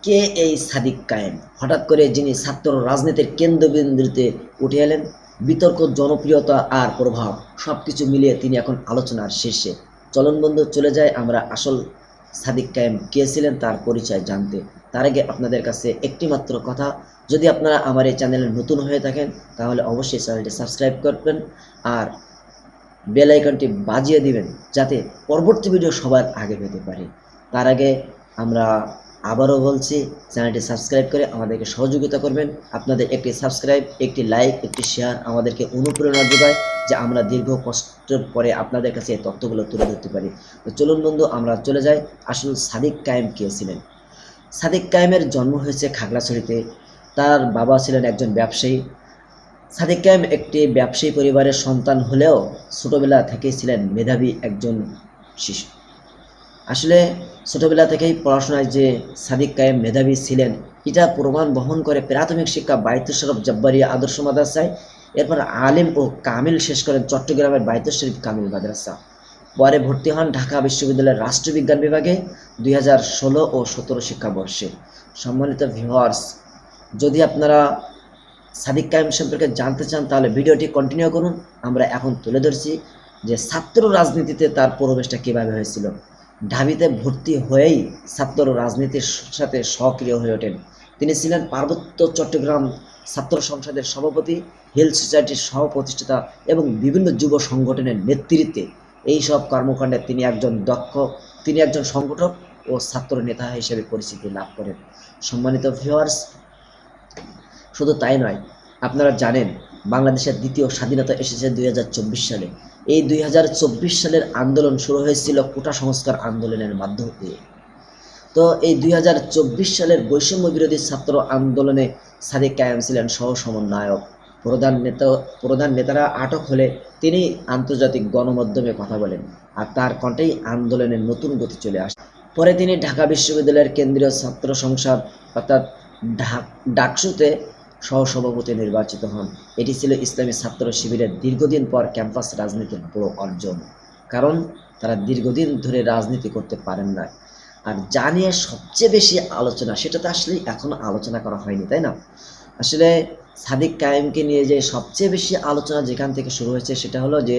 কে এই সাদিক কায়েম? হঠাৎ করে যিনি ছাত্র রাজনীতির কেন্দ্রবিন্দুতে উঠে এলেন, বিতর্ক, জনপ্রিয়তা আর প্রভাব সবকিছু মিলিয়ে তিনি এখন আলোচনার শীর্ষে। চলুন বন্ধু, চলে যায় আমরা আসল সাদিক কায়েম কে ছিলেন তার পরিচয় জানতে। তার আগে আপনাদের কাছে একটি মাত্র কথা, যদি আপনারা আমার এই চ্যানেলে নতুন হয়ে থাকেন তাহলে অবশ্যই চ্যানেলটি সাবস্ক্রাইব করবেন আর বেল আইকনটি বাজিয়ে দিবেন যাতে পরবর্তী ভিডিও সবার আগে পেতে পারি। তার আগে আমরা আবারও বলছি, চ্যানেলটি সাবস্ক্রাইব করে আমাদেরকে সহযোগিতা করবেন। আপনাদের একটি সাবস্ক্রাইব, একটি লাইক, একটি শেয়ার আমাদেরকে অনুপ্রেরণা যোগায় যে আমরা দীর্ঘ কষ্টের পরে আপনাদের কাছে এই তথ্যগুলো তুলে ধরতে পারি। তো চলুন বন্ধু, আমরা চলে যাই আসল সাদিক কায়েম কে ছিলেন। সাদিক কায়েমের জন্ম হয়েছে খাগড়াছড়িতে। তার বাবা ছিলেন একজন ব্যবসায়ী। সাদিক কায়েম একটি ব্যবসায়ী পরিবারের সন্তান হলেও ছোটবেলা থেকেই ছিলেন মেধাবী একজন শিশু। আসলে ছোটবেলা থেকেই পড়াশোনায় যে সাদিক কায়েম মেধাবী ছিলেন এটা প্রমাণ বহন করে প্রাথমিক শিক্ষা বায়তুল শরফ জব্বারিয়া আদর্শ মাদ্রাসায়, এরপর আলিম ও কামিল শেষ করেন চট্টগ্রামের বায়তুল শরীফ কামিল মাদ্রাসা। পরে ভর্তি হন ঢাকা বিশ্ববিদ্যালয়ের রাষ্ট্রবিজ্ঞান বিভাগে 2016 ও 17 শিক্ষাবর্ষে। সম্মানিত ভিউয়ার্স, যদি আপনারা সাদিক কায়েম সম্পর্কে জানতে চান তাহলে ভিডিওটি কন্টিনিউ করুন। আমরা এখন তুলে ধরছি যে ছাত্র রাজনীতিতে তার প্রবেশটা কীভাবে হয়েছিল। ঢাবিতে ভর্তি হয়েই ছাত্র রাজনীতির সাথে সক্রিয় হয়ে ওঠেন। তিনি ছিলেন পার্বত্য চট্টগ্রাম ছাত্র সংসদের সভাপতি, হিল সোসাইটির সহ প্রতিষ্ঠাতা এবং বিভিন্ন যুব সংগঠনের নেতৃত্বে এই সব কর্মকাণ্ডে তিনি একজন সংগঠক ও ছাত্র নেতা হিসেবে পরিচিতি লাভ করেন। সম্মানিত ভিউয়ার্স, শুধু তাই নয়, আপনারা জানেন বাংলাদেশের দ্বিতীয় স্বাধীনতা এসেছে 2024 সালে। এই 2024 সালের আন্দোলন শুরু হয়েছিল কোটা সংস্কার আন্দোলনের মাধ্য দিয়ে। তো এই 2024 সালের বৈষম্য বিরোধী ছাত্র আন্দোলনে সাদিক কায়েম ছিলেন সহ সমন্বয়ক। প্রধান নেতারা আটক হলে তিনি আন্তর্জাতিক গণমাধ্যমে কথা বলেন আর তার কণ্ঠেই আন্দোলনের নতুন গতি চলে আসে। পরে তিনি ঢাকা বিশ্ববিদ্যালয়ের কেন্দ্রীয় ছাত্র সংসদ অর্থাৎ ডাকসুতে সহসভাপতি নির্বাচিত হন। এটি ছিল ইসলামী ছাত্র শিবিরের দীর্ঘদিন পর ক্যাম্পাস রাজনীতির বড় অর্জন, কারণ তারা দীর্ঘদিন ধরে রাজনীতি করতে পারেন না। আর যা নিয়ে সবচেয়ে বেশি আলোচনা, সেটা তো আসলে এখনো আলোচনা করা হয়নি, তাই না? আসলে সাদিক কায়েমকে নিয়ে যে সবচেয়ে বেশি আলোচনা যেখান থেকে শুরু হয়েছে সেটা হলো যে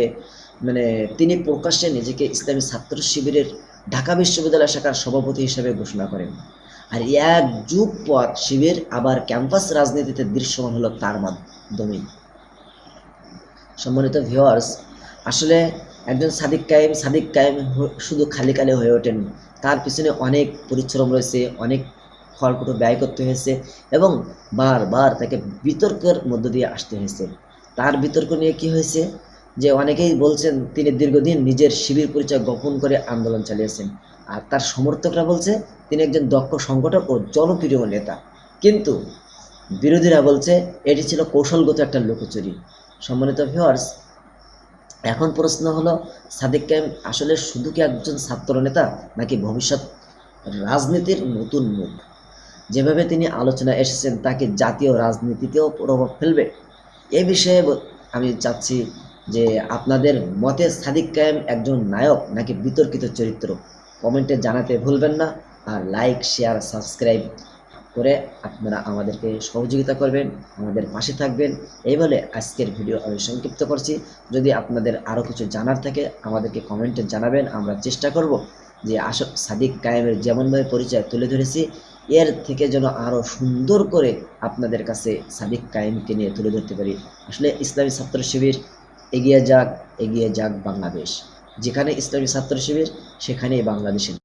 তিনি প্রকাশ্যে নিজেকে ইসলামী ছাত্র শিবিরের ঢাকা বিশ্ববিদ্যালয় শাখার সভাপতি হিসেবে ঘোষণা করেন। আর এক যুগ পর শিবির আবার ক্যাম্পাস রাজনীতিতে দৃশ্যমান হলো তার মাধ্যমেই। সম্মানিত ভিউয়ার্স, আসলে একজন সাদিক কায়েম শুধু খালি কালে হয়ে ওঠেন, তার পিছনে অনেক পরিশ্রম রয়েছে, অনেক খড়কুটো ব্যয় করতে হয়েছে এবং বারবার তাকে বিতর্কের মধ্য দিয়ে আসতে হয়েছে। তার বিতর্ক নিয়ে কি হয়েছে যে অনেকেই বলছেন তিনি দীর্ঘদিন নিজের শিবির পরিচয় গোপন করে আন্দোলন চালিয়েছেন, আর তার সমর্থকরা বলছে তিনি একজন দক্ষ সংগঠক ও জনপ্রিয় নেতা। কিন্তু বিরোধীরা বলছে এটি ছিল কৌশলগত একটা লুকোচুরি। সম্মানিত ভিউয়ার্স, এখন প্রশ্ন হলো সাদিক কায়েম আসলে শুধু কি একজন ছাত্র নেতা নাকি ভবিষ্যৎ রাজনীতির নতুন মুখ? যেভাবে তিনি আলোচনা এসেছেন তাকে জাতীয় রাজনীতিতেও প্রভাব ফেলবে। এই বিষয়ে আমি চাচ্ছি যে আপনাদের মতে সাদিক কায়েম একজন নায়ক নাকি বিতর্কিত চরিত্র? কমেন্টে জানাতে ভুলবেন না। আর লাইক, শেয়ার, সাবস্ক্রাইব করে আপনারা আমাদেরকে সহযোগিতা করবেন, আমাদের পাশে থাকবেন। এই বলে আজকের ভিডিও আমি সংক্ষিপ্ত করছি। যদি আপনাদের আরও কিছু জানার থাকে আমাদেরকে কমেন্টে জানাবেন। আমরা চেষ্টা করব যে আসল সাদিক কায়েমের যেমনভাবে পরিচয় তুলে ধরেছি এর থেকে যেন আরও সুন্দর করে আপনাদের কাছে সাদিক কায়েমকে নিয়ে তুলে ধরতে পারি। আসলে ইসলামী ছাত্র শিবির এগিয়ে যাক, এগিয়ে যাক বাংলাদেশ। যেখানে ইসলামী ছাত্র শিবির সেখানেই বাংলাদেশের